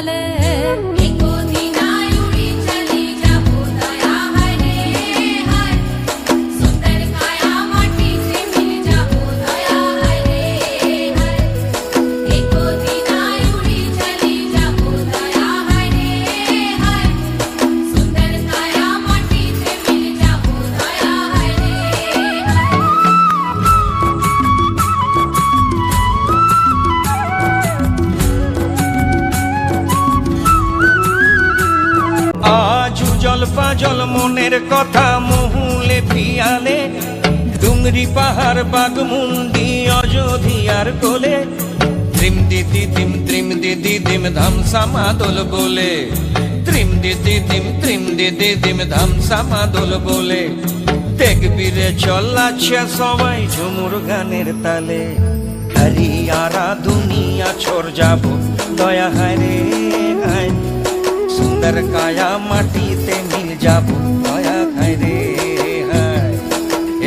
তালে। জল মনের কথা মহুলে পিয়ালে, ডুংরি পাহাড় বাগমুন্ডি অযোধিয়ার কোলে, ত্রিম দিদি দিম ধামসা মাদল বলে, ত্রিম দিদি ধামসা মাদল বলে, দেখবি রে চলাচ্ছে সবাই ঝুমুর গানের তালে। হরিয়ারা দুনিয়া ছোড় যাব দয়া হায় রে হায়, সুন্দর কায়া মাটিতে মিল যাব দয়া হায় রে হায়,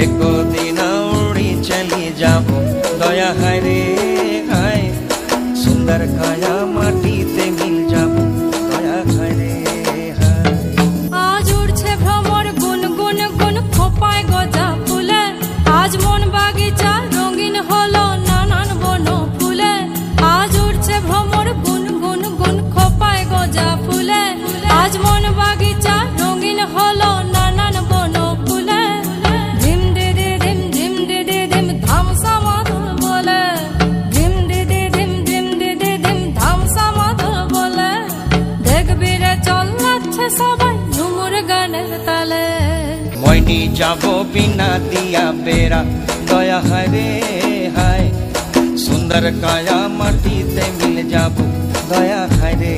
একদিন উড়ি চলি যাব দয়া হায় রে হায়, সুন্দর কায়া মাটিতে মিল যাব দয়া হায় রে হায়। আজ উড়ছে ভ্রমর গুন গুন গুন খোপায় গজা ফুলে, আজ মন বাগিচা রঙিন হলো নানান বন ফুলে, আজ উড়ছে ভ্রমর গুন গুন গুন খোপায় গজা ফুলে, আজ মন বাগিচা রঙিন হলো নানান বন ফুলে, ধিম দিদি ধিম ধামসা মাদল বলে, ধিম দিদি ধিম ধামসা মাদল বলে, দেখবি রে চলাচ্ছে সবাই ঝুমুর গানের তালে। মইনি যাব বিনা দিয়া বেড়া দয়া হায় রে হায়, সুন্দর কায়া মাটিতে মিল যাব দয়া হায় রে